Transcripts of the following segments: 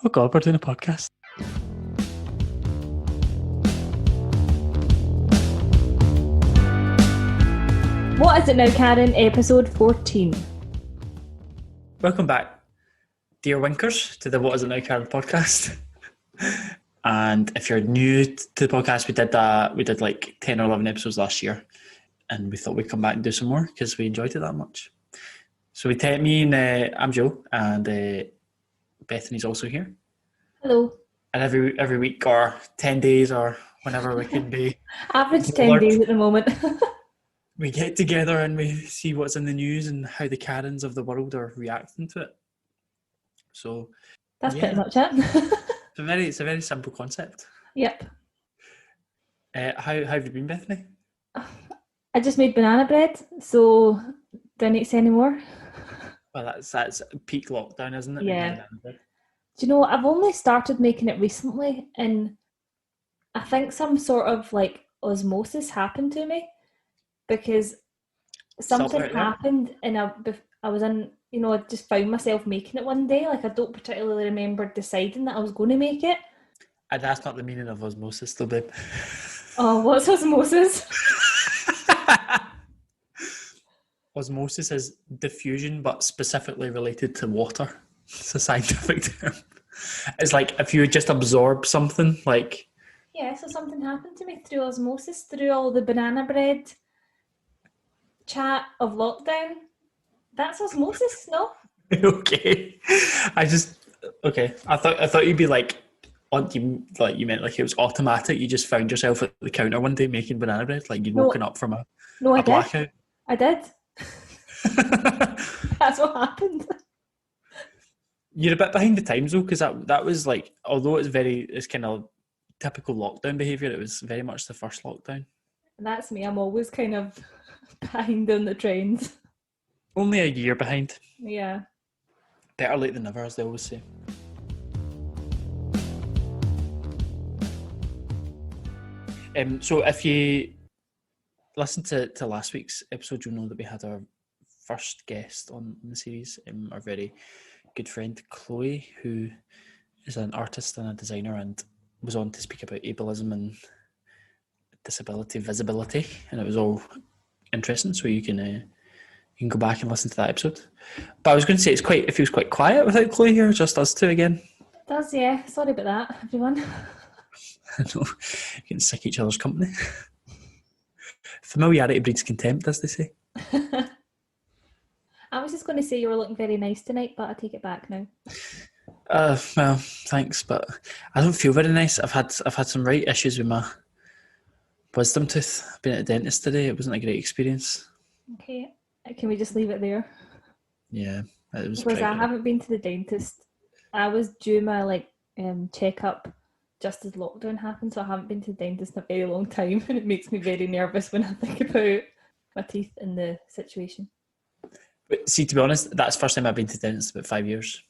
Oh God, we're doing a podcast. What is it now, Karen? Episode 14. Welcome back, dear Winkers, to the What Is It Now, Karen podcast. And if you're new to the podcast, we did like 10 or 11 episodes last year, and we thought we'd come back and do some more because we enjoyed it that much. So I'm Joe, and Bethany's also here. Hello. And every week or 10 days or whenever we can be Average 10 bothered, days at the moment. we get together and we see what's in the news and how the Karens of the world are reacting to it. So That's yeah, pretty much it. it's a very simple concept. Yep. How have you been, Bethany? I just made banana bread, so do I need to say any more? Well, that's peak lockdown, isn't it? Yeah. Do you know what? I've only started making it recently, and I think some sort of like osmosis happened to me because something happened and I was in, I just found myself making it one day. Like, I don't particularly remember deciding that I was going to make it. And that's not the meaning of osmosis, though, babe. Oh, what's osmosis? Osmosis is diffusion, but specifically related to water. It's a scientific term. It's like if you just absorb something, like... Yeah, so something happened to me through osmosis, through all the banana bread chat of lockdown. That's osmosis, no? Okay. I thought you'd be like, you meant like it was automatic. You just found yourself at the counter one day making banana bread, like you'd woken up from a blackout. I did. That's what happened. You're a bit behind the times though, because that was like, although it's kind of typical lockdown behaviour, it was very much the first lockdown. And that's me. I'm always kind of behind on the trends. Only a year behind. Yeah. Better late than never, as they always say. So if you listen to last week's episode, you'll know that we had our first guest on the series, our very good friend Chloe, who is an artist and a designer and was on to speak about ableism and disability visibility, and it was all interesting, so you can go back and listen to that episode. But I was going to say it feels quite quiet without Chloe here, just us two again. It does, yeah. Sorry about that, everyone. I know, getting sick of each other's company. Familiarity breeds contempt, as they say. I was just going to say you were looking very nice tonight, but I take it back now. Well, thanks, but I don't feel very nice. I've had some right issues with my wisdom tooth. I've been at the dentist today. It wasn't a great experience. Okay, can we just leave it there? Yeah, it was. Because I haven't been to the dentist. I was due my checkup just as lockdown happened, so I haven't been to the dentist in a very long time, and it makes me very nervous when I think about my teeth and the situation. But see, to be honest, that's the first time I've been to the dentist in about 5 years.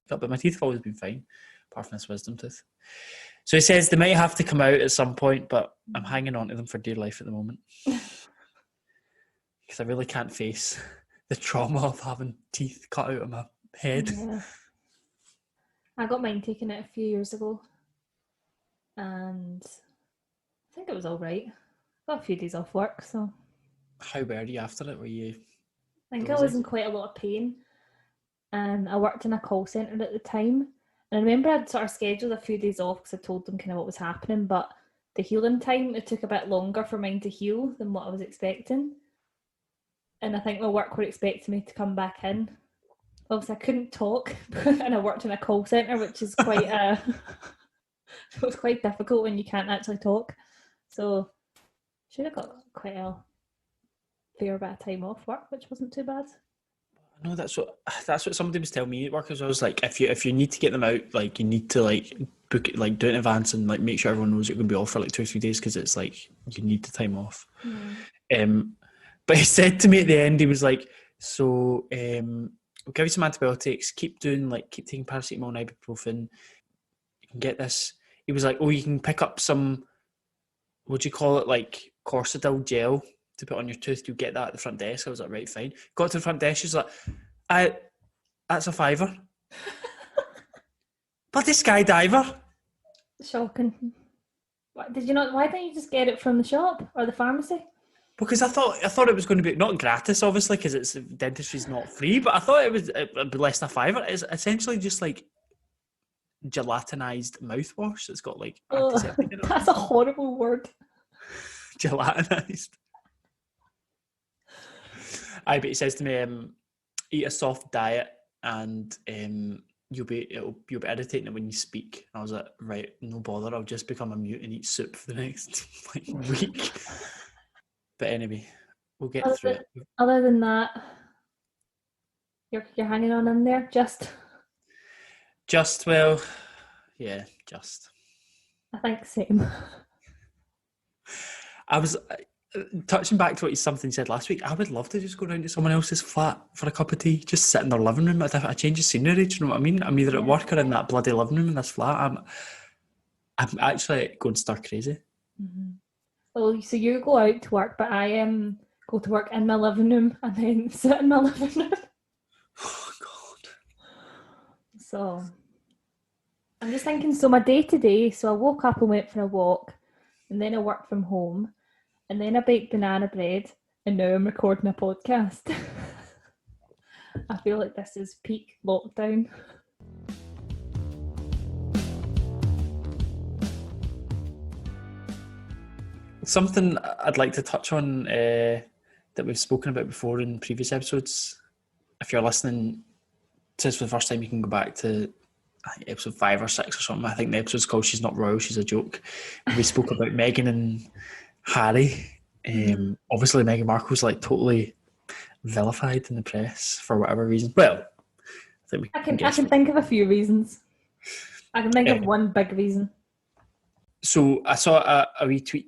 But my teeth have always been fine, apart from this wisdom tooth. So he says they might have to come out at some point, but I'm hanging on to them for dear life at the moment. Because I really can't face the trauma of having teeth cut out of my head. Yeah. I got mine taken out a few years ago, and I think it was all right. Got a few days off work, so. How were you after it? Were you? I think I was in quite a lot of pain, and I worked in a call centre at the time. And I remember I'd sort of scheduled a few days off because I told them kind of what was happening, but the healing time, it took a bit longer for mine to heal than what I was expecting. And I think my work were expecting me to come back in. Obviously, I couldn't talk, and I worked in a call centre, which is quite it was quite difficult when you can't actually talk. So should have got quite a fair bit of time off work, which wasn't too bad. No, that's what somebody was telling me at work. I was like, if you need to get them out, like you need to like book it, like do it in advance and like make sure everyone knows you're going to be off for like 2 or 3 days because it's like you need the time off. But he said to me at the end, he was like, so we'll give you some antibiotics, keep taking paracetamol and ibuprofen. You can get this. He was like, oh, you can pick up some, what do you call it, like Corsadil gel to put on your tooth. You'll get that at the front desk. I was like, right, fine. Got to the front desk. She's like, that's a £5. Bloody skydiver. Shocking. What, did you not? Why didn't you just get it from the shop or the pharmacy? Because I thought it was going to be not gratis, obviously, because it's dentistry's not free. But I thought it'd be less than a fiver. It's essentially just like gelatinized mouthwash that's got like antiseptic in it. That's a horrible word. Gelatinized. Aye, but he says to me, eat a soft diet and you'll be irritating it when you speak. And I was like, right, no bother, I'll just become a mute and eat soup for the next week. But anyway, we'll get through it. Other than that, you're hanging on in there, just well, yeah, just. I think same. I was touching back to what something said last week. I would love to just go down to someone else's flat for a cup of tea, just sit in their living room. A change of scenery. Do you know what I mean? I'm either at work or in that bloody living room in this flat. I'm actually going stir crazy. Mm-hmm. Well, so you go out to work, but I go to work in my living room and then sit in my living room. Oh God. So I'm just thinking. So my day to day. So I woke up and went for a walk, and then I worked from home. And then I baked banana bread, and now I'm recording a podcast. I feel like this is peak lockdown. Something I'd like to touch on that we've spoken about before in previous episodes. If you're listening to this for the first time, you can go back to episode 5 or 6 or something. I think the episode's called She's Not Royal, She's a Joke. We spoke about Meghan and Harry. Obviously Meghan Markle's like totally vilified in the press for whatever reason. Well, I can think of a few reasons. I can think of one big reason. So I saw a wee tweet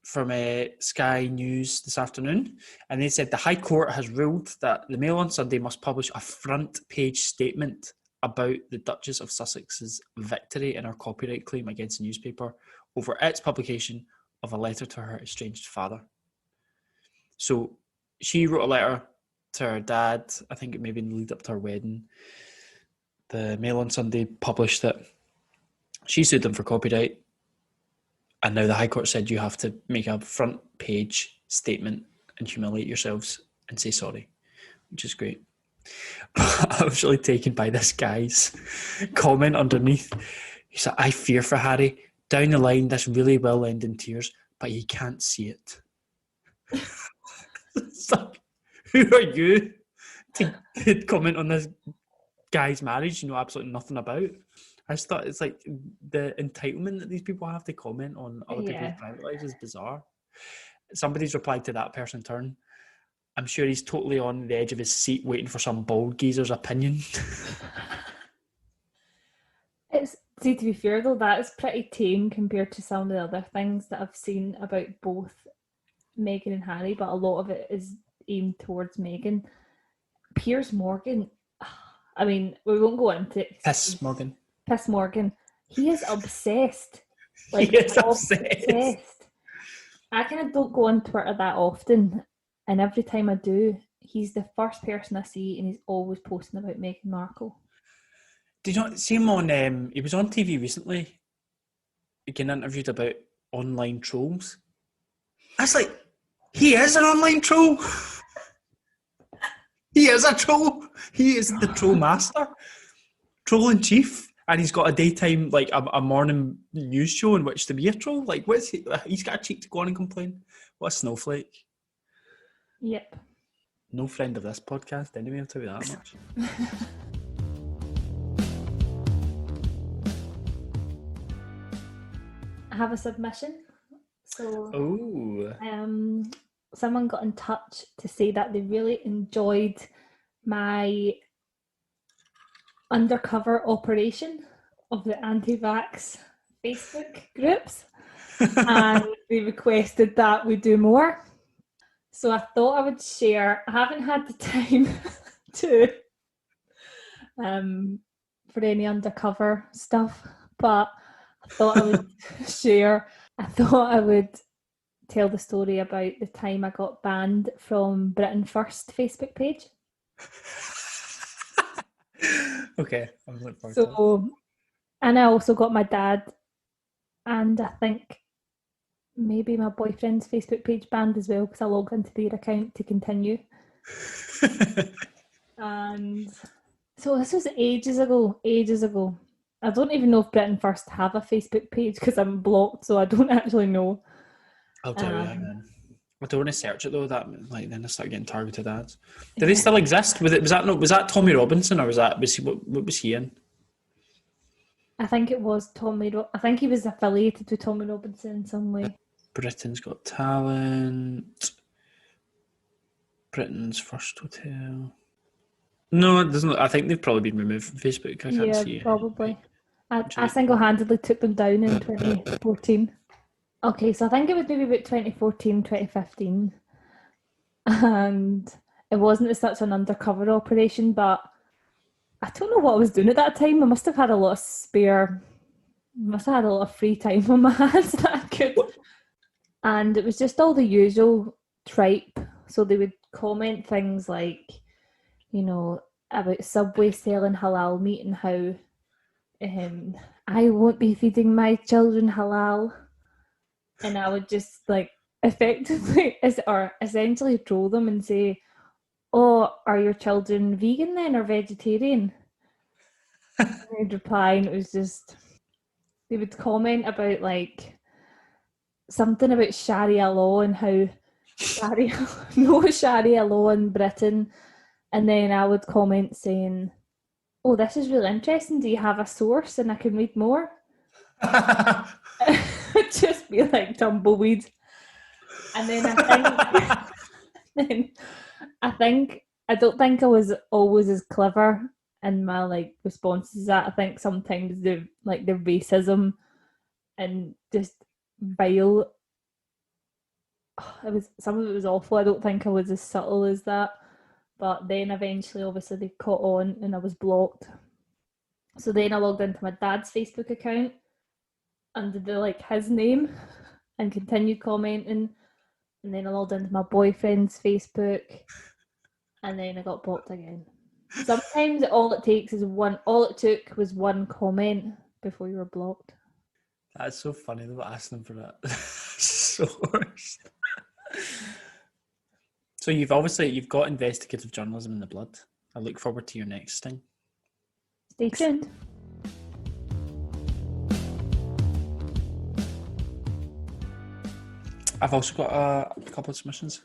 from Sky News this afternoon, and they said the High Court has ruled that the Mail on Sunday must publish a front page statement about the Duchess of Sussex's victory in her copyright claim against the newspaper over its publication of a letter to her estranged father. So she wrote a letter to her dad, I think it maybe in the lead up to her wedding. The Mail on Sunday published it. She sued them for copyright. And now the High Court said you have to make a front page statement and humiliate yourselves and say sorry, which is great. But I was really taken by this guy's comment underneath. He said, I fear for Harry. Down the line, this really will end in tears, but he can't see it. It's like, who are you to comment on this guy's marriage you know absolutely nothing about? I just thought it's like the entitlement that these people have to comment on other people's private lives is bizarre. Somebody's replied to that person in turn. I'm sure he's totally on the edge of his seat waiting for some bald geezer's opinion. See, to be fair though, that is pretty tame compared to some of the other things that I've seen about both Meghan and Harry, but a lot of it is aimed towards Meghan. Piers Morgan, I mean, we won't go into it. Piers Morgan. He is obsessed. Like, he is obsessed. I kind of don't go on Twitter that often, and every time I do, he's the first person I see, and he's always posting about Meghan Markle. Did you not see him on? He was on TV recently, getting interviewed about online trolls. That's like, he is an online troll. He is a troll. He is the troll master, troll in chief, and he's got a daytime, like a morning news show in which to be a troll. Like, what's he? He's got a cheek to go on and complain. What a snowflake. Yep. No friend of this podcast, anyway. I'll tell you that much. I have a submission. So, oh, someone got in touch to say that they really enjoyed my undercover operation of the anti-vax Facebook groups, and they requested that we do more. So I thought I would share. I haven't had the time to for any undercover stuff, but I thought I would share. I thought I would tell the story about the time I got banned from Britain First Facebook page. Okay, I'm looking forward to it. And I also got my dad and I think maybe my boyfriend's Facebook page banned as well because I logged into their account to continue. And so this was ages ago, ages ago. I don't even know if Britain First have a Facebook page because I'm blocked, so I don't actually know. I'll tell you, hang on. I don't want to search it though. That like then I start getting targeted ads. Do Yeah. they still exist? Was that Tommy Robinson or was he what was he in? I think it was Tommy. I think he was affiliated with Tommy Robinson in some way. Britain's Got Talent. Britain's First Hotel. No, it doesn't. I think they've probably been removed from Facebook. I can't see it. Probably. I single-handedly took them down in 2014. Okay, so I think it was maybe about 2014, 2015. And it wasn't as such an undercover operation, but I don't know what I was doing at that time. I must have had a lot of free time on my hands that I could. And it was just all the usual tripe. So they would comment things like, about Subway selling halal meat and how I won't be feeding my children halal. And I would just effectively or essentially troll them and say, "Oh, are your children vegan then or vegetarian?" And they'd reply, and it was just they would comment about something about Sharia law and how Sharia law in Britain, and then I would comment saying, "Oh, this is really interesting. Do you have a source and I can read more?" It'd just be like tumbleweed. And then I don't think I was always as clever in my responses. That I think sometimes the racism and just vile. Some of it was awful. I don't think I was as subtle as that. But then eventually, obviously, they caught on and I was blocked. So then I logged into my dad's Facebook account under his name and continued commenting. And then I logged into my boyfriend's Facebook and then I got blocked again. Sometimes all it took was one comment before you were blocked. That's so funny though, asking them for that. So worse. So you've got investigative journalism in the blood. I look forward to your next sting. Stay tuned. I've also got a couple of submissions.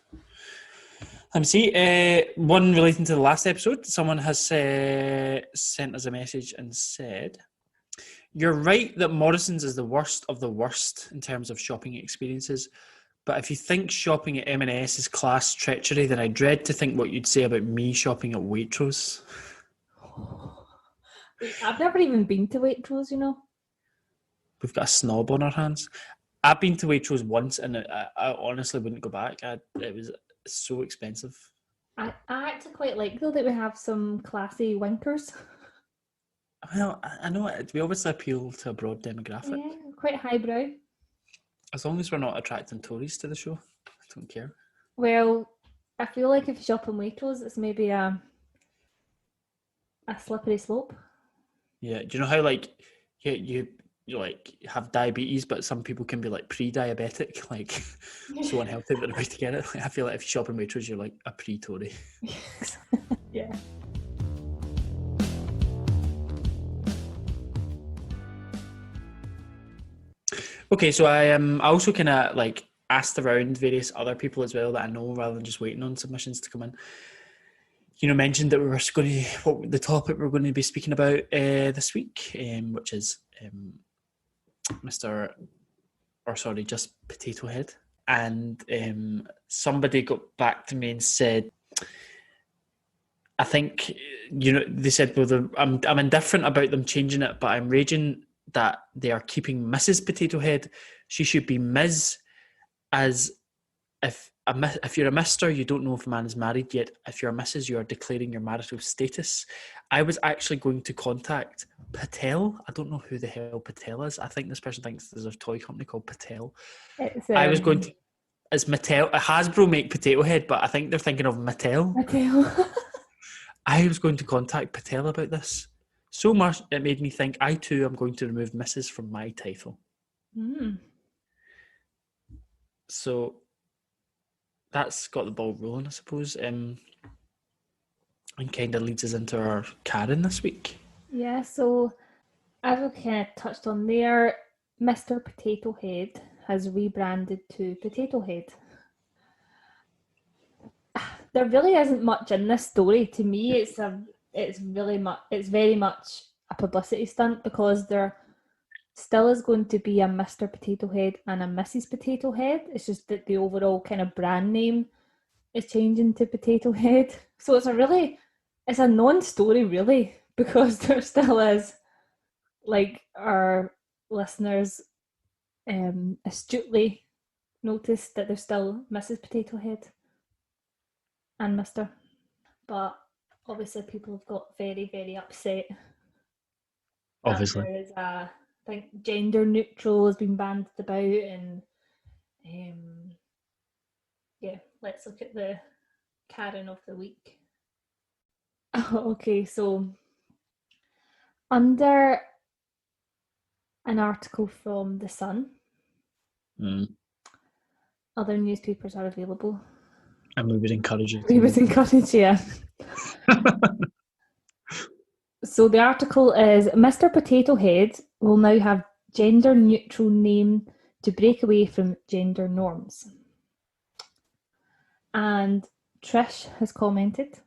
Let me see. One relating to the last episode. Someone has sent us a message and said, "You're right that Morrison's is the worst of the worst in terms of shopping experiences. But if you think shopping at M&S is class treachery, then I dread to think what you'd say about me shopping at Waitrose." I've never even been to Waitrose, We've got a snob on our hands. I've been to Waitrose once and I honestly wouldn't go back. It was so expensive. I actually quite like, though, that we have some classy winkers. Well, I know we obviously appeal to a broad demographic. Yeah, quite highbrow. As long as we're not attracting Tories to the show, I don't care. Well, I feel like if you shop in Waitrose, it's maybe a slippery slope. Yeah, do you know how you have diabetes, but some people can be pre-diabetic, so unhealthy that they're about to get it. I feel like if you shop in Waitrose, you're a pre-Tory. Yeah. Okay, so I also kind of asked around various other people as well that I know, rather than just waiting on submissions to come in. Mentioned that we were going to the topic we're going to be speaking about this week, which is just Potato Head. And somebody got back to me and said, I think they said, well, I'm indifferent about them changing it, but I'm raging that they are keeping Mrs. Potato Head. She should be Ms. As if you're a Mister, you don't know if a man is married yet. If you're a Mrs., you are declaring your marital status. I was actually going to contact Patel. I don't know who the hell Patel is. I think this person thinks there's a toy company called Patel. I was going to. It's Mattel. Hasbro make Potato Head, but I think they're thinking of Mattel. Mattel. I was going to contact Patel about this. So much it made me think I too am going to remove Mrs. from my title. So that's got the ball rolling, I suppose. And kind of leads us into our Karen this week. Yeah, so as we kind of touched on there, Mr. Potato Head has rebranded to Potato Head. There really isn't much in this story. To me, it's very much a publicity stunt, because there still is going to be a Mr. Potato Head and a Mrs. Potato Head. It's just that the overall kind of brand name is changing to Potato Head. So it's a non-story really, because there still is, like our listeners astutely noticed, that there's still Mrs. Potato Head and Mr. But obviously people have got very, very upset. Obviously. There is I think gender neutral has been bandied about, and yeah, let's look at the Karen of the week. Okay, so under an article from The Sun, other newspapers are available. And we would encourage you. Yeah. So the article is, Mr. Potato Head will now have gender neutral name to break away from gender norms. And Trish has commented,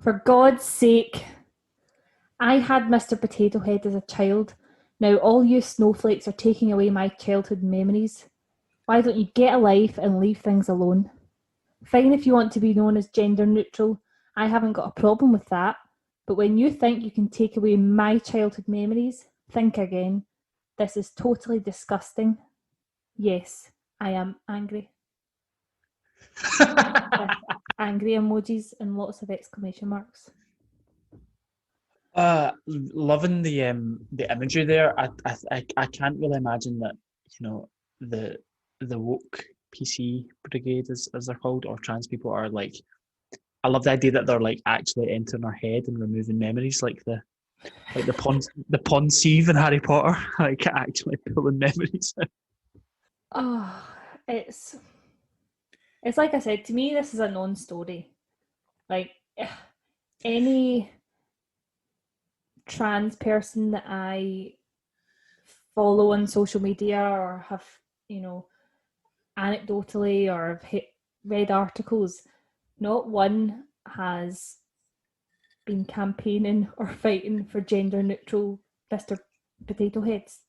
for God's sake, I had Mr. Potato Head as a child. Now all you snowflakes are taking away my childhood memories. Why don't you get a life and leave things alone? Fine if you want to be known as gender neutral. I haven't got a problem with that. But when you think you can take away my childhood memories, think again. This is totally disgusting. Yes, I am angry. Angry emojis and lots of exclamation marks. Loving the imagery there. I can't really imagine that, the woke PC brigade, as they're called, or trans people, are like. I love the idea that they're like actually entering our head and removing memories, like the Ponsieve in Harry Potter, like actually pulling memories out. Oh, it's like I said, to me this is a non-story. Like any trans person that I follow on social media or have, anecdotally or have read articles, not one has been campaigning or fighting for gender neutral Mr. Potato Heads.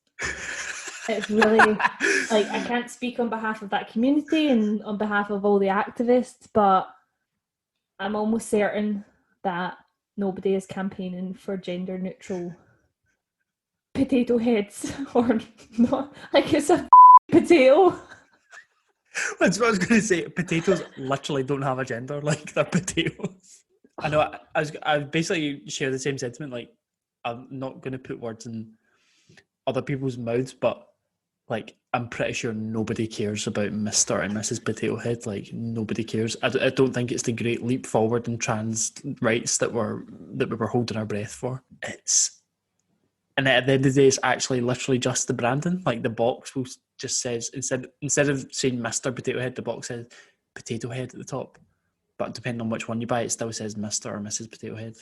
It's really like, I can't speak on behalf of that community and on behalf of all the activists, but I'm almost certain that nobody is campaigning for gender neutral potato heads, or not. Like, it's a potato. That's what I was going to say. Potatoes literally don't have a gender. Like, they're potatoes. I know. I basically share the same sentiment. Like, I'm not going to put words in other people's mouths, but like, I'm pretty sure nobody cares about Mr. and Mrs. Potato Head. Like, nobody cares. I don't think it's the great leap forward in trans rights that we were holding our breath for. And at the end of the day, it's actually literally just the branding. Like, the box will just says, instead of saying Mr. Potato Head, the box says Potato Head at the top. But depending on which one you buy, it still says Mr. or Mrs. Potato Head.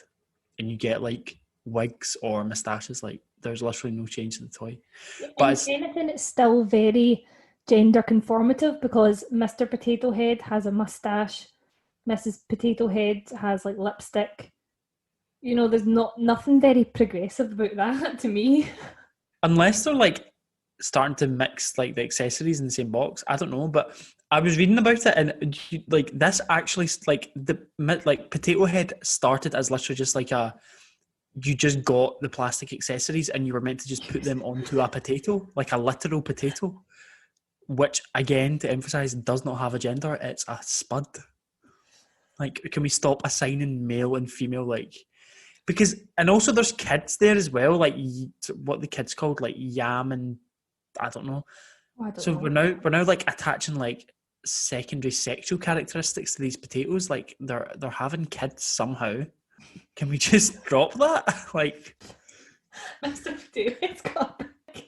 And you get like wigs or moustaches. Like, there's literally no change to the toy. But if anything, it's still very gender conformative, because Mr. Potato Head has a moustache, Mrs. Potato Head has like lipstick. There's nothing very progressive about that to me. Unless they're like starting to mix like the accessories in the same box, I don't know. But I was reading about it, and like this actually, like Potato Head started as literally just like you just got the plastic accessories and you were meant to just put them onto a potato, like a literal potato, which again, to emphasize, does not have a gender. It's a spud. Like, can we stop assigning male and female, like? Because, and also there's kids there as well, like what the kids called, like yam and I don't know. So we're now like attaching like secondary sexual characteristics to these potatoes. Like they're having kids somehow. Can we just drop that? Like, Mr. Potato Head's got a brick.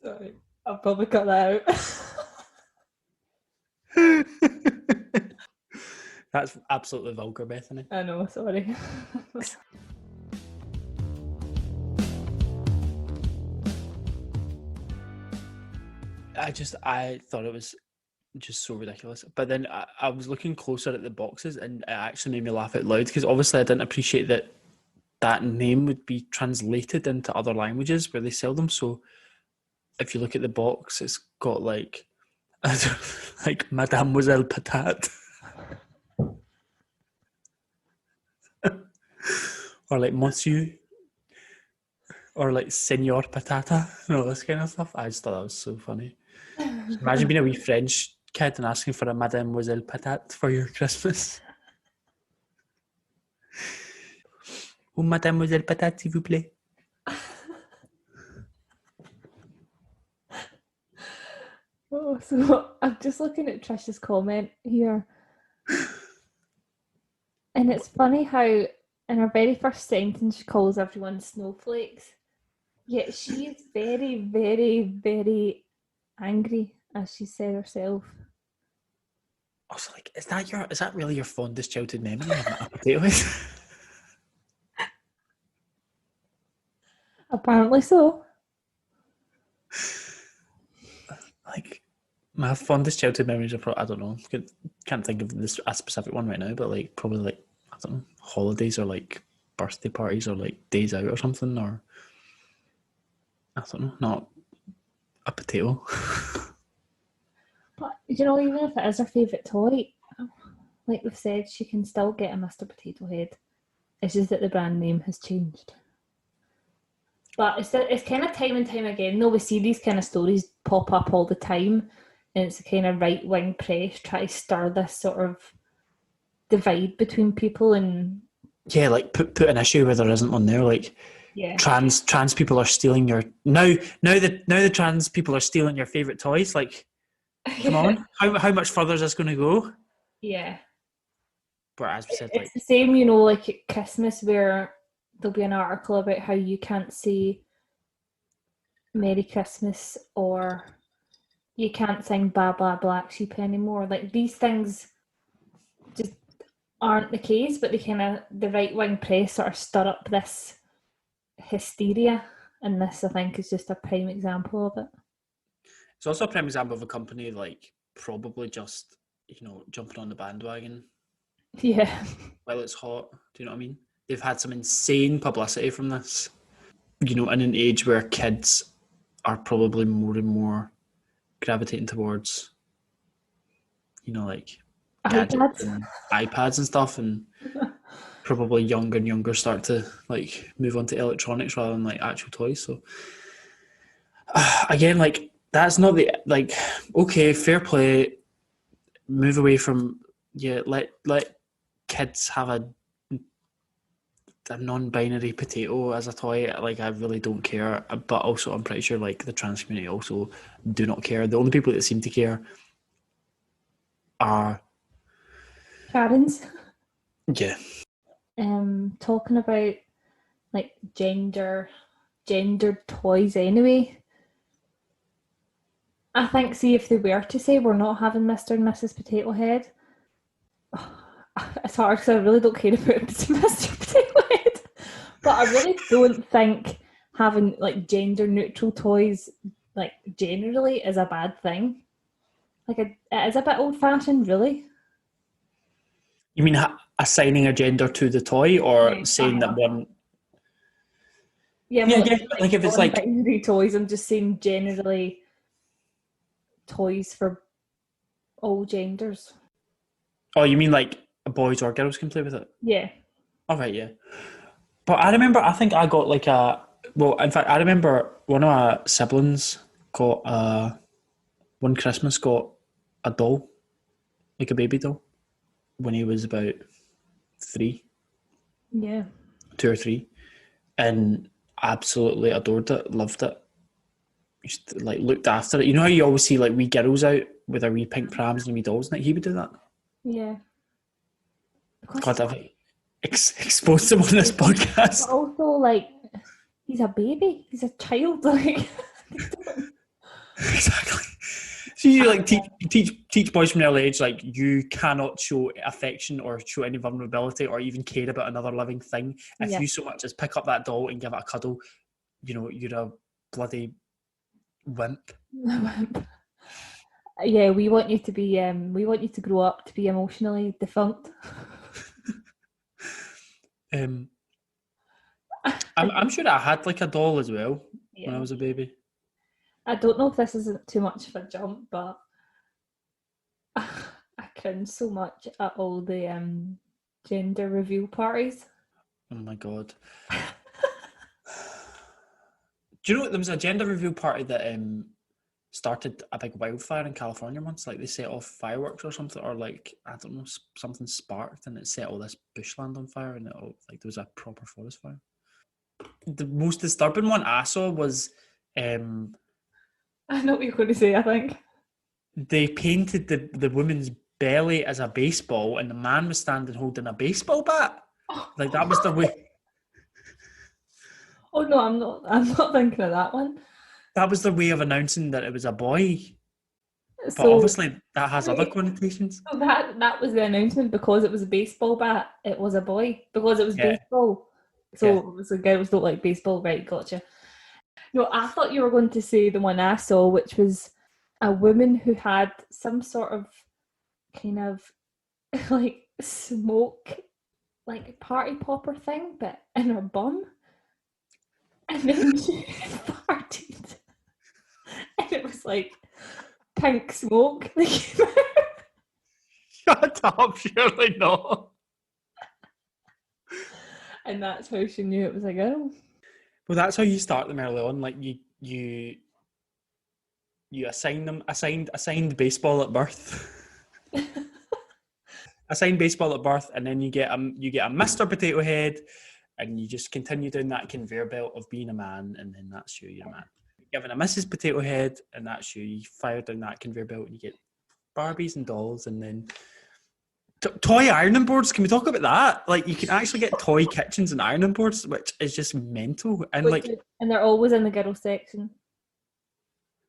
Sorry, I'll probably cut that out. That's absolutely vulgar, Bethany. I know, sorry. I thought it was just so ridiculous. But then I was looking closer at the boxes, and it actually made me laugh out loud, because obviously I didn't appreciate that name would be translated into other languages where they sell them. So if you look at the box, it's got like Mademoiselle Patate. Or like Monsieur. Or like Señor Patata. And all this kind of stuff. I just thought that was so funny. So imagine being a wee French kid and asking for a Mademoiselle Patate for your Christmas. Oh, Mademoiselle Patate, s'il vous plaît. Oh, so I'm just looking at Trish's comment here. And it's funny how in her very first sentence she calls everyone snowflakes. Yet she is very, very, very angry, as she said herself. Also, like, is that really your fondest childhood memory of a potato head? Apparently so. Like, my fondest childhood memories are probably, I don't know, can't think of a specific one right now, but like probably like, I don't know, holidays or like birthday parties or like days out or something, or I don't know, not a potato. But you know, even if it is her favourite toy, like we've said, she can still get a Mr. Potato Head. It's just that the brand name has changed. But it's kind of time and time again, though, we see these kind of stories pop up all the time, and it's a kind of right-wing press try to stir this sort of divide between people. And yeah, like put an issue where there isn't one there. Like, yeah, trans people are stealing your now the trans people are stealing your favourite toys. Like, come on, how much further is this going to go? Yeah. But as we said, it's the same, you know, like at Christmas where there'll be an article about how you can't say Merry Christmas or you can't sing Blah Blah Black Sheep anymore. Like, these things just aren't the case, but the right-wing press sort of stir up this hysteria, and this, I think, is just a prime example of it. It's also a prime example of a company like probably just, you know, jumping on the bandwagon. Yeah. While it's hot. Do you know what I mean? They've had some insane publicity from this. You know, in an age where kids are probably more and more gravitating towards, you know, like gadgets and iPads and stuff, and probably younger and younger start to like move on to electronics rather than like actual toys. So again, like, that's not the, like, okay, fair play, move away from, yeah, let kids have a non-binary potato as a toy. Like, I really don't care, but also I'm pretty sure like the trans community also do not care. The only people that seem to care are Karens. Yeah. Talking about like gendered toys anyway. I think, see, if they were to say we're not having Mr. and Mrs. Potato Head, it's hard because I really don't care about Mr. Potato Head. But I really don't think having like gender neutral toys like generally is a bad thing. Like, it is a bit old fashioned, really. You mean assigning a gender to the toy, or saying that one? Yeah, like if it's like binary toys, I'm just saying generally toys for all genders. Oh, you mean like boys or girls can play with it? Yeah. All right, yeah. But I remember, I think I got like in fact, I remember one of my siblings got one Christmas got a doll, like a baby doll, when he was about 3. Yeah. 2 or 3, and absolutely adored it, loved it. Just like looked after it. You know how you always see like wee girls out with our wee pink prams and wee dolls, and he would do that. Yeah. God, I've exposed him on this podcast. But also, like, he's a baby. He's a child. Like, exactly. So you like teach boys from an early age, like, you cannot show affection or show any vulnerability or even care about another living thing. If you so much as pick up that doll and give it a cuddle, you know, you're a bloody wimp. Yeah, we want you to be. We want you to grow up to be emotionally defunct. I'm sure I had like a doll as well when I was a baby. I don't know if this isn't too much of a jump, but I cringe so much at all the gender reveal parties. Oh my god. Do you know there was a gender reveal party that started a big wildfire in California once? Like they set off fireworks or something, or like, I don't know, something sparked and it set all this bushland on fire, and it all, like there was a proper forest fire. The most disturbing one I saw was I know what you're going to say, I think. They painted the woman's belly as a baseball and the man was standing holding a baseball bat. Like that was the way. Oh no, I'm not thinking of that one. That was their way of announcing that it was a boy. But obviously that has other connotations. So that was the announcement because it was a baseball bat. It was a boy because it was baseball. So it was the girls don't like baseball, right? Gotcha. No, I thought you were going to say the one I saw, which was a woman who had some sort of kind of like smoke, like party popper thing, but in her bum. And then she farted. And it was like pink smoke that came out. Shut up, surely not. And that's how she knew it was a girl. Well, that's how you start them early on. Like you assign them assigned baseball at birth. Assigned baseball at birth, and then you get a Mr. Potato Head, and you just continue down that conveyor belt of being a man, and then that's you, you're a man. Given a Mrs. Potato Head, and that's you. You fire down that conveyor belt, and you get Barbies and dolls, and then toy ironing boards. Can we talk about that? Like, you can actually get toy kitchens and ironing boards, which is just mental. And and they're always in the girl section.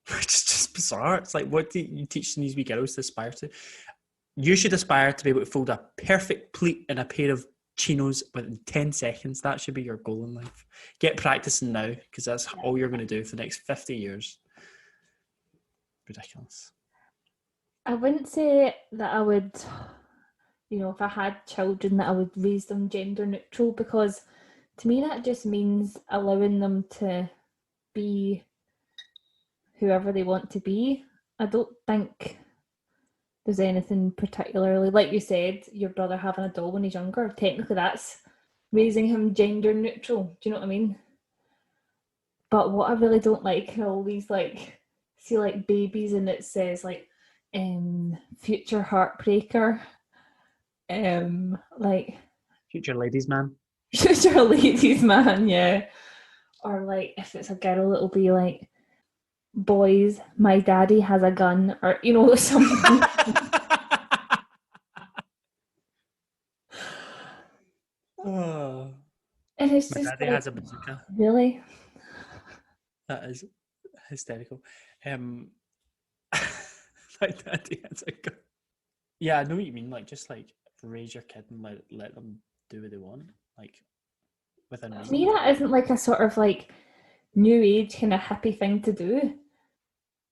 It's just bizarre. It's like, what do you teach these wee girls to aspire to? You should aspire to be able to fold a perfect pleat in a pair of chinos within 10 seconds. That should be your goal in life. Get practicing now, because that's all you're going to do for the next 50 years. Ridiculous. I wouldn't say that I would, if I had children, that I would raise them gender neutral, because to me that just means allowing them to be whoever they want to be. I don't think there's anything particularly, like you said, your brother having a doll when he's younger, technically that's raising him gender neutral. Do you know what I mean? But what I really don't like are all these like, see like babies and it says like future heartbreaker, like future ladies man. Future ladies man, yeah. Or like if it's a girl, it'll be like, boys, my daddy has a gun, or something. Oh. And it's my just daddy has a bazooka. Really? That is hysterical. My daddy has a gun. Yeah, I know what you mean. Like, just like raise your kid and let them do what they want. Like, within reason. To me, that isn't like a sort of like new age kind of hippie thing to do.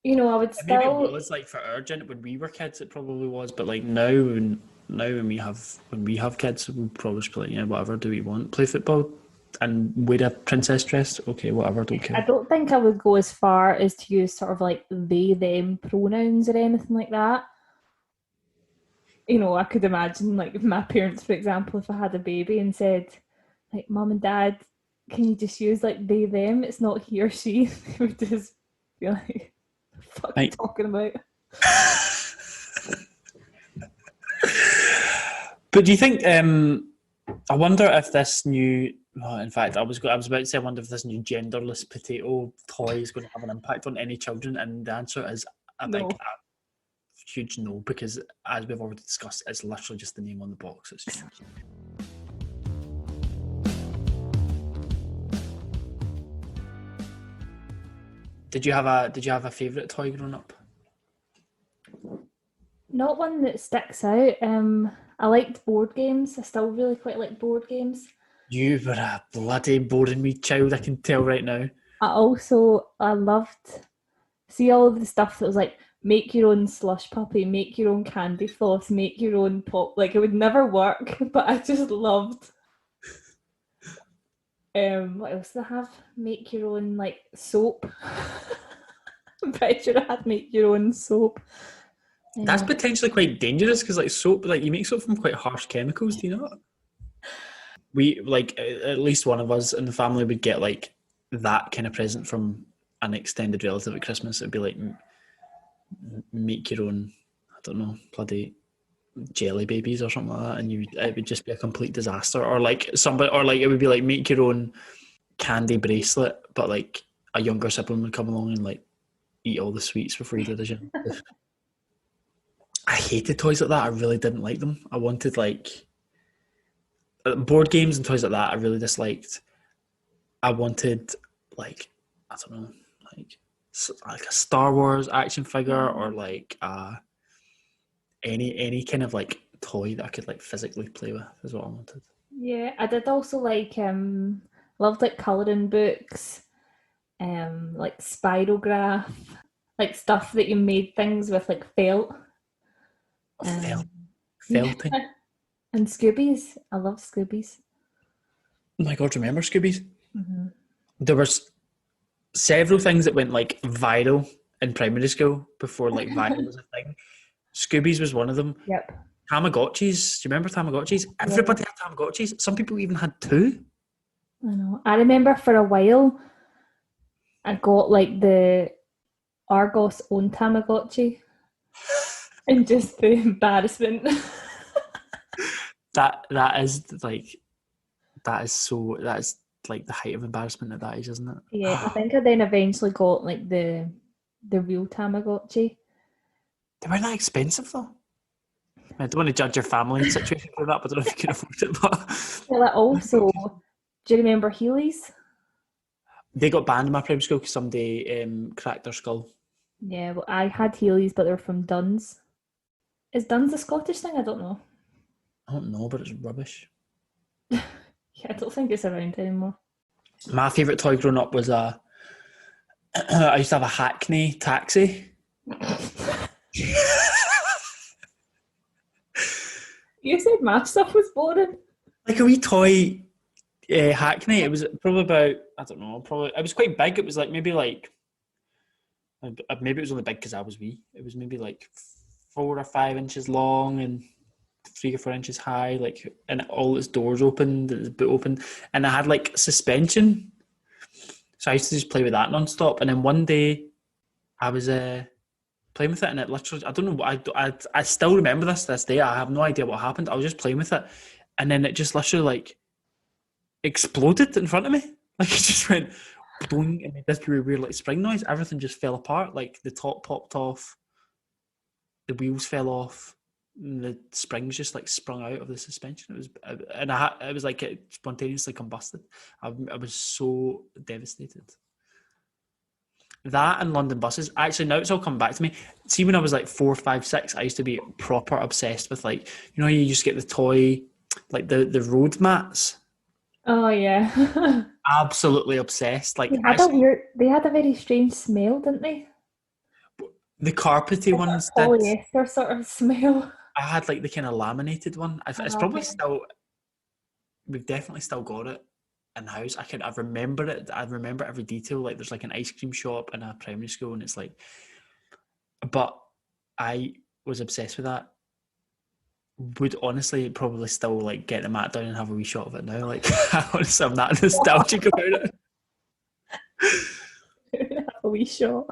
I would still. Maybe it was like for our gen when we were kids, it probably was. But like now when we have kids, we'll probably just be like, yeah, whatever, do what you want, play football, and wear a princess dress. Okay, whatever, don't care. I don't think I would go as far as to use sort of like they them pronouns or anything like that. I could imagine like my parents, for example, if I had a baby and said, like, Mum and Dad, can you just use like they them? It's not he or she. They would just be like, what are you talking about? But do you think? I wonder if this new. Oh, in fact, I was about to say, I wonder if this new genderless potato toy is going to have an impact on any children, and the answer is a big huge no, because as we've already discussed, it's literally just the name on the box. It's huge. Did you have a favourite toy growing up? Not one that sticks out. I liked board games. I still really quite like board games. You were a bloody boring wee child, I can tell right now. I loved see all of the stuff that was like make your own slush puppy, make your own candy floss, make your own pop. Like it would never work, but I just loved. What else did I have? Make your own like soap. I'm pretty sure I had make your own soap. That's potentially quite dangerous because like soap, like you make soap from quite harsh chemicals. Do you know? We like at least one of us in the family would get like that kind of present from an extended relative at Christmas. It'd be like make your own, I don't know, bloody jelly babies or something like that, and it would just be a complete disaster. Or like somebody, or like it would be like make your own candy bracelet, but like a younger sibling would come along and like eat all the sweets before you did as young. I hated toys like that. I really didn't like them. I wanted like board games and toys like that. I really disliked. I wanted like, I don't know, like a Star Wars action figure or like any kind of like toy that I could like physically play with is what I wanted. Yeah, I did also like loved like colouring books, like spirograph, like stuff that you made things with like felt. Felting. Yeah. And Scoobies. I love Scoobies. Oh my God, remember Scoobies? Mm-hmm. There was several things that went like viral in primary school before like viral was a thing. Scoobies was one of them. Yep. Tamagotchis. Do you remember Tamagotchis? Everybody had Tamagotchis. Some people even had 2. I know. I remember for a while I got like the Argos own Tamagotchi. And just the embarrassment. That is like the height of embarrassment at that age, isn't it? Yeah, I think I then eventually got like the real Tamagotchi. They weren't that expensive though. I don't want to judge your family situation for that, but I don't know if you can afford it. But Well, also, do you remember Heelys? They got banned in my primary school because somebody cracked their skull. Yeah, well, I had Heelys, but they're from Duns. Is Duns a Scottish thing? I don't know. I don't know, but it's rubbish. Yeah, I don't think it's around anymore. My favourite toy growing up was I used to have a Hackney taxi. You said my stuff was boring. Like a wee toy Hackney. It was probably about, I don't know, it was quite big. It was like maybe it was only big because I was wee. It was maybe like 4 or 5 inches long and 3 or 4 inches high, like, and all its doors opened, its boot opened, and I had like suspension. So I used to just play with that non-stop. And then one day I was playing with it, and it literally, I don't know, I still remember this day. I have no idea what happened. I was just playing with it, and then it just literally like exploded in front of me. Like it just went boing, and made this really weird like spring noise. Everything just fell apart. Like the top popped off, the wheels fell off, and the springs just like sprung out of the suspension. It was like it spontaneously combusted. I was so devastated. That and London buses. Actually, now it's all come back to me. See, when I was like 4, 5, 6, I used to be proper obsessed with like, you know, you just get the toy, like the road mats. Oh yeah. Absolutely obsessed. Like they had a very strange smell, didn't they? The carpety ones did. Polyester sort of smell. I had like the kind of laminated one. It's probably still, we've definitely still got it in the house. I remember it. I remember every detail. Like there's like an ice cream shop in a primary school, and it's like, but I was obsessed with that. Would honestly probably still like get the mat down and have a wee shot of it now. Like honestly, I'm that nostalgic about it. Have a wee shot.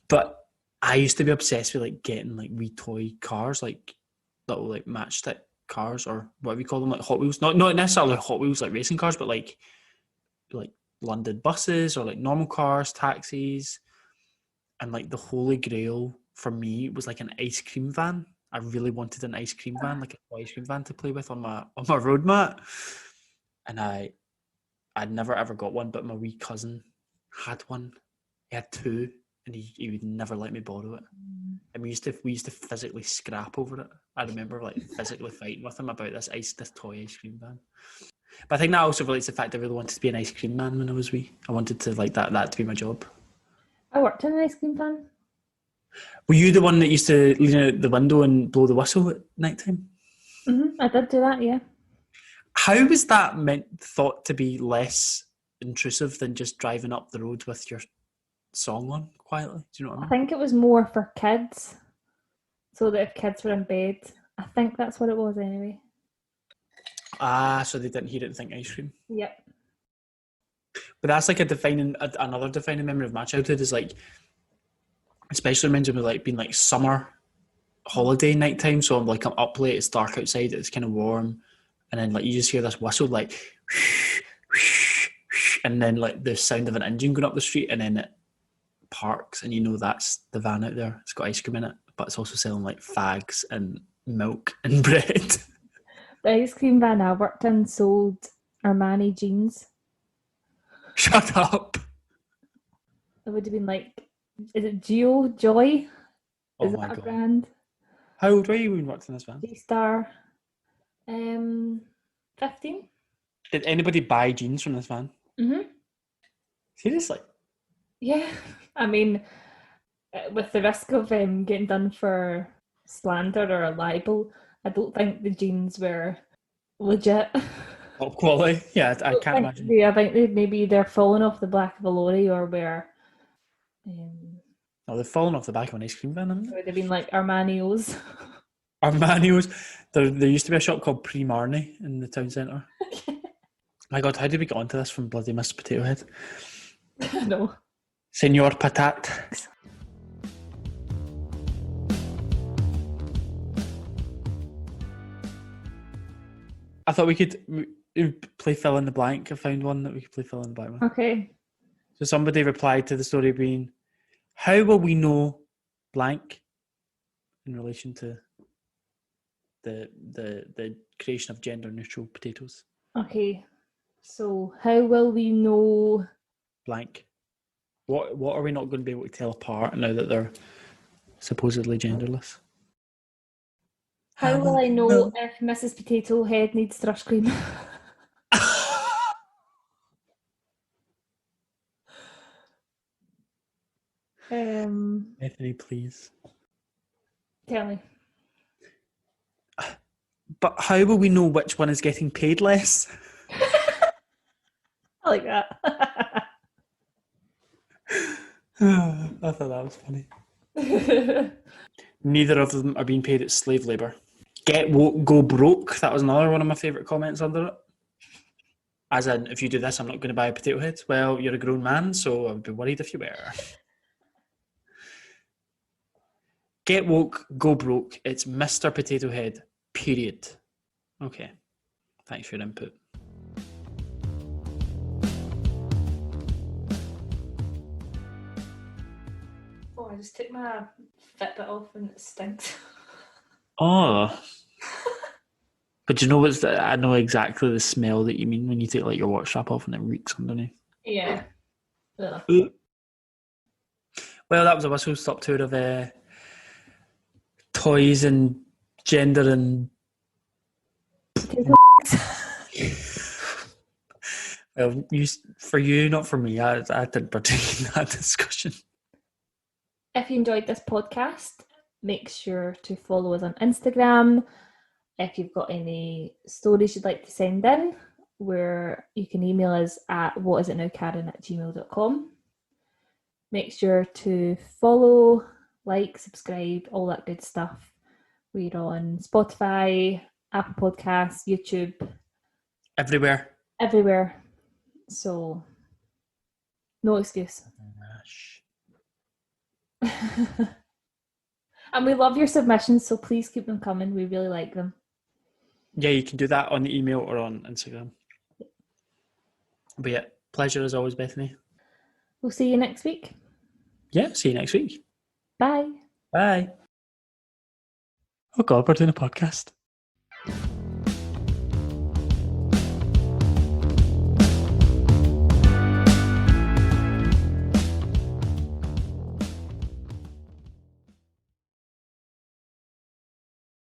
But I used to be obsessed with like getting like wee toy cars, like little like matchstick cars or whatever you call them, like Hot Wheels. Not necessarily Hot Wheels like racing cars, but like London buses or like normal cars, taxis, and like the holy grail for me was like an ice cream van. I really wanted an ice cream van, like a ice cream van to play with on my road mat. And I'd never ever got one, but my wee cousin had one. He had two, and he would never let me borrow it. And we used to physically scrap over it. I remember like physically fighting with him about this toy ice cream van. But I think that also relates to the fact I really wanted to be an ice cream man when I was wee. I wanted to like that to be my job. I worked in an ice cream van. Were you the one that used to lean out the window and blow the whistle at night time? I did do that, yeah. How was that thought to be less intrusive than just driving up the road with your song on quietly? Do you know what I mean? I think it was more for kids, so that if kids were in bed, I think that's what it was anyway. So they didn't hear it and think ice cream. Yep. But that's like another defining memory of my childhood is like, especially reminds me of like being like summer holiday nighttime. So I'm up late, it's dark outside, it's kind of warm, and then like you just hear this whistle like, and then like the sound of an engine going up the street, and then it parks, and you know that's the van out there. It's got ice cream in it, but it's also selling like fags and milk and bread. The ice cream van I worked in sold Armani jeans. Shut up. It would have been like, is it Joy? Is that a brand? How old were you when you worked in this van? G-Star. 15. Did anybody buy jeans from this van? Seriously? Yeah. I mean, with the risk of getting done for slander or libel, I don't think the jeans were legit. Top quality? Yeah, I can't imagine. I think they're falling off the back of a lorry or where... they've fallen off the back of an ice cream van, haven't they? It would have been like Armanios. Armanios. There used to be a shop called Pre-Marnie in the town centre. My God, how did we get onto this from bloody Mr. Potato Head? No. Señor Patata. I thought we could play fill in the blank. I found one that we could play fill in the blank with. Okay. So somebody replied to the story being, how will we know blank in relation to the creation of gender neutral potatoes? Okay. So how will we know blank? What are we not going to be able to tell apart now that they're supposedly genderless? How will I know if Mrs. Potato Head needs thrush cream? Bethany, please. Tell me. But how will we know which one is getting paid less? I like that. I thought that was funny. Neither of them are being paid at slave labour. Get woke, go broke. That was another one of my favourite comments under it. As in, if you do this, I'm not going to buy a potato head. Well, you're a grown man, so I would be worried if you were. Get woke, go broke. It's Mr. Potato Head, period. Okay. Thanks for your input. Oh, I just took my Fitbit off and it stinks. Oh. But you know what's I know exactly the smell that you mean when you take like your watch strap off and it reeks underneath. Yeah. Ugh. Well, that was a whistle stop tour of toys and gender and well, for you, not for me. I didn't partake in that discussion. If you enjoyed this podcast, make sure to follow us on Instagram. If you've got any stories you'd like to send in, where you can email us at whatisitnowkaren@gmail.com. Make sure to follow, like, subscribe, all that good stuff. We're on Spotify, Apple Podcasts, YouTube. Everywhere. So, no excuse. And we love your submissions, so please keep them coming. We really like them. Yeah, you can do that on the email or on Instagram. But yeah, pleasure as always, Bethany. We'll see you next week. Yeah, see you next week. Bye. Bye. Oh God, we're doing a podcast.